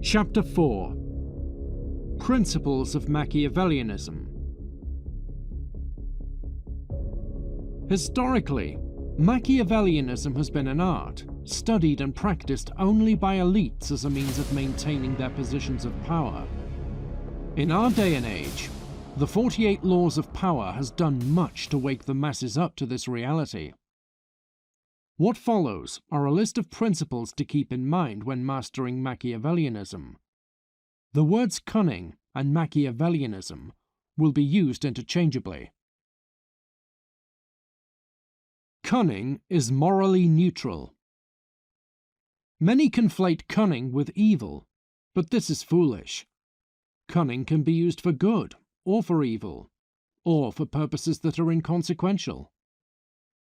Chapter 4. Principles of Machiavellianism. Historically, Machiavellianism has been an art, studied and practiced only by elites as a means of maintaining their positions of power. In our day and age, the 48 Laws of Power has done much to wake the masses up to this reality. What follows are a list of principles to keep in mind when mastering Machiavellianism. The words cunning and Machiavellianism will be used interchangeably. Cunning is morally neutral. Many conflate cunning with evil, but this is foolish. Cunning can be used for good, or for evil, or for purposes that are inconsequential.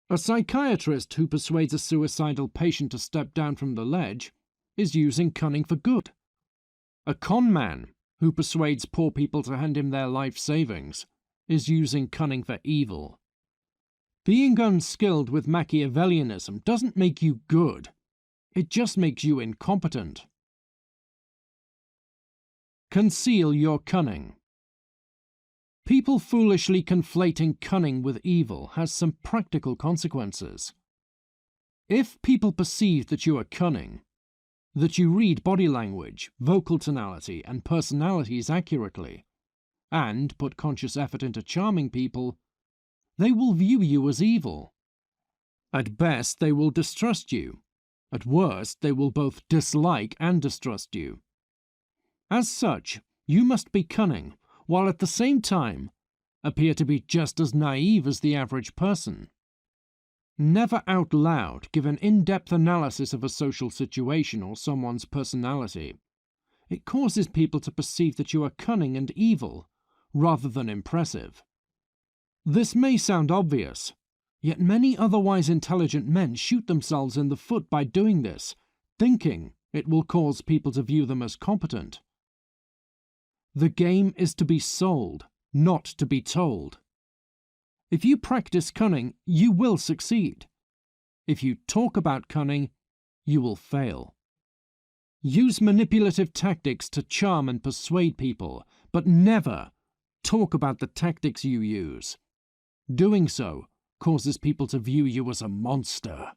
A psychiatrist who persuades a suicidal patient to step down from the ledge is using cunning for good. A con man who persuades poor people to hand him their life savings is using cunning for evil. Being unskilled with Machiavellianism doesn't make you good, it just makes you incompetent. Conceal your cunning. People foolishly conflating cunning with evil has some practical consequences. If people perceive that you are cunning, that you read body language, vocal tonality, and personalities accurately, and put conscious effort into charming people, they will view you as evil. At best, they will distrust you. At worst, they will both dislike and distrust you. As such, you must be cunning, while at the same time appear to be just as naive as the average person. Never out loud give an in-depth analysis of a social situation or someone's personality. It causes people to perceive that you are cunning and evil, rather than impressive. This may sound obvious, yet many otherwise intelligent men shoot themselves in the foot by doing this, thinking it will cause people to view them as competent. The game is to be sold, not to be told. If you practice cunning, you will succeed. If you talk about cunning, you will fail. Use manipulative tactics to charm and persuade people, but never talk about the tactics you use. Doing so causes people to view you as a monster.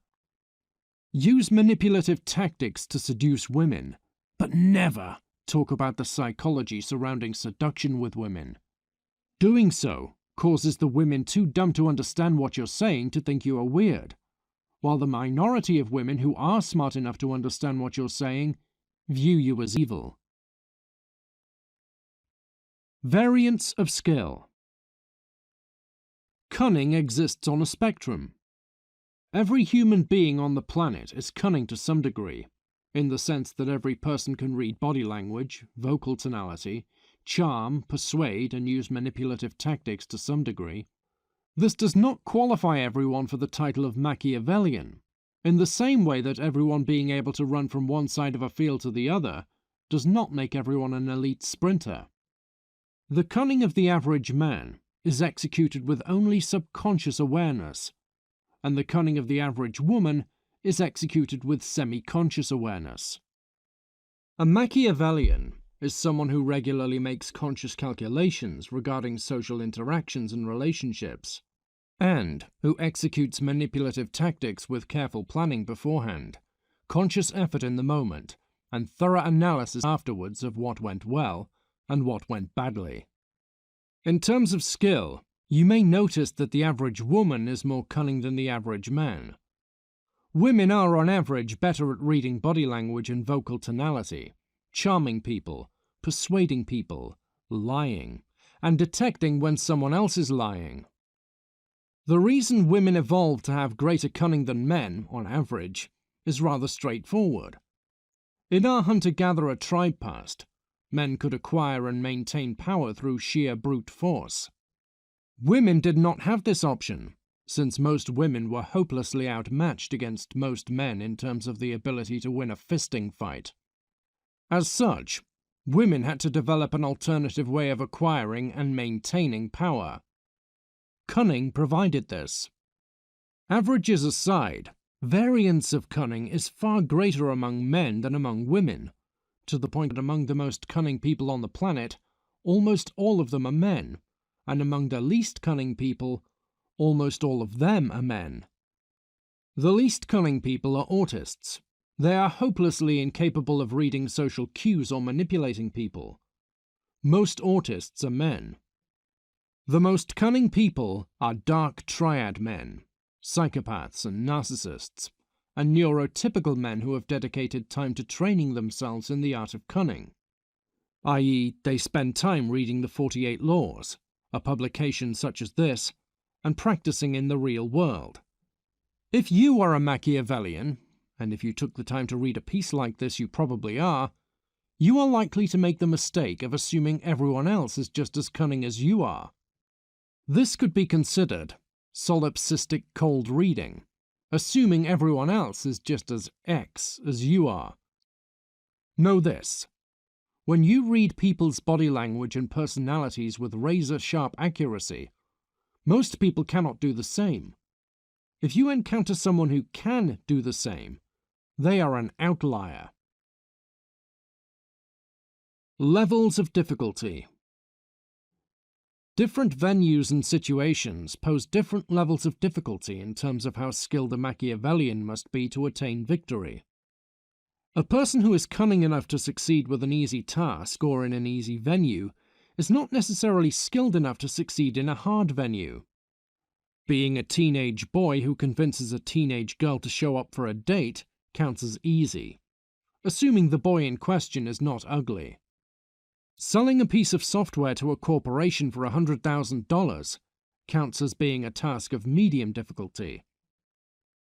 Use manipulative tactics to seduce women, but never talk about the psychology surrounding seduction with women. Doing so causes the women too dumb to understand what you're saying to think you are weird, while the minority of women who are smart enough to understand what you're saying view you as evil. Variance of Skill. Cunning exists on a spectrum. Every human being on the planet is cunning to some degree, in the sense that every person can read body language, vocal tonality, charm, persuade, and use manipulative tactics to some degree. This does not qualify everyone for the title of Machiavellian, in the same way that everyone being able to run from one side of a field to the other does not make everyone an elite sprinter. The cunning of the average man is executed with only subconscious awareness, and the cunning of the average woman is executed with semi-conscious awareness. A Machiavellian is someone who regularly makes conscious calculations regarding social interactions and relationships, and who executes manipulative tactics with careful planning beforehand, conscious effort in the moment, and thorough analysis afterwards of what went well and what went badly. In terms of skill, you may notice that the average woman is more cunning than the average man. Women are on average better at reading body language and vocal tonality, charming people, persuading people, lying, and detecting when someone else is lying. The reason women evolved to have greater cunning than men, on average, is rather straightforward. In our hunter-gatherer tribe past, men could acquire and maintain power through sheer brute force. Women did not have this option, since most women were hopelessly outmatched against most men in terms of the ability to win a fisting fight. As such, women had to develop an alternative way of acquiring and maintaining power. Cunning provided this. Averages aside, variance of cunning is far greater among men than among women, to the point that among the most cunning people on the planet, almost all of them are men, and among the least cunning people, almost all of them are men. The least cunning people are autists. They are hopelessly incapable of reading social cues or manipulating people. Most autists are men. The most cunning people are dark triad men, psychopaths and narcissists, and neurotypical men who have dedicated time to training themselves in the art of cunning, i.e., they spend time reading the 48 Laws, a publication such as this, and practicing in the real world. If you are a Machiavellian, and if you took the time to read a piece like this you probably are, you are likely to make the mistake of assuming everyone else is just as cunning as you are. This could be considered solipsistic cold reading, assuming everyone else is just as X as you are. Know this: when you read people's body language and personalities with razor-sharp accuracy, most people cannot do the same. If you encounter someone who can do the same, they are an outlier. Levels of difficulty. Different venues and situations pose different levels of difficulty in terms of how skilled a Machiavellian must be to attain victory. A person who is cunning enough to succeed with an easy task or in an easy venue is not necessarily skilled enough to succeed in a hard venue. Being a teenage boy who convinces a teenage girl to show up for a date counts as easy, assuming the boy in question is not ugly. Selling a piece of software to a corporation for $100,000 counts as being a task of medium difficulty.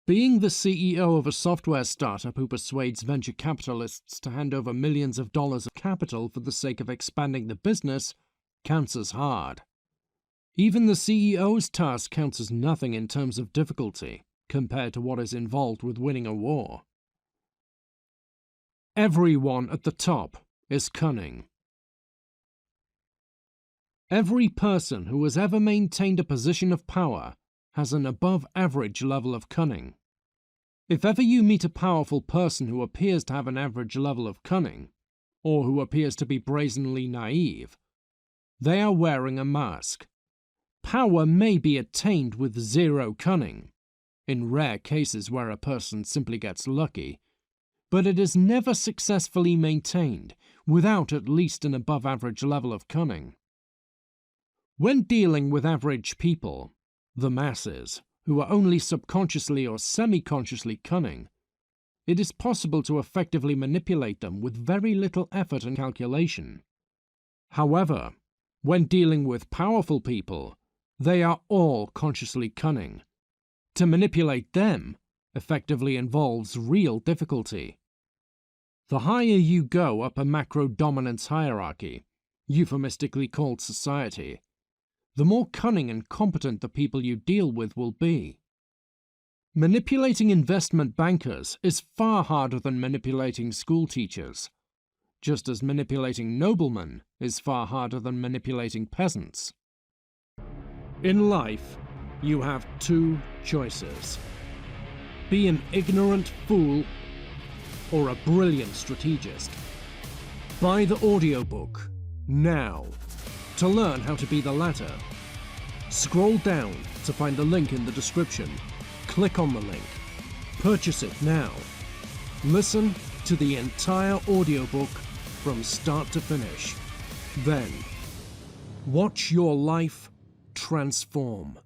Being the CEO of a software startup who persuades venture capitalists to hand over millions of dollars of capital for the sake of expanding the business counts as hard. Even the CEO's task counts as nothing in terms of difficulty compared to what is involved with winning a war. Everyone at the top is cunning. Every person who has ever maintained a position of power has an above-average level of cunning. If ever you meet a powerful person who appears to have an average level of cunning, or who appears to be brazenly naive, they are wearing a mask. Power may be attained with zero cunning, in rare cases where a person simply gets lucky, but it is never successfully maintained without at least an above-average level of cunning. When dealing with average people, the masses, who are only subconsciously or semi-consciously cunning, it is possible to effectively manipulate them with very little effort and calculation. However, when dealing with powerful people, they are all consciously cunning. To manipulate them effectively involves real difficulty. The higher you go up a macro-dominance hierarchy, euphemistically called society, the more cunning and competent the people you deal with will be. Manipulating investment bankers is far harder than manipulating school teachers, just as manipulating noblemen is far harder than manipulating peasants. In life, you have two choices: be an ignorant fool or a brilliant strategist. Buy the audiobook now to learn how to be the latter. Scroll down to find the link in the description. Click on the link. Purchase it now. Listen to the entire audiobook from start to finish. Then, watch your life transform.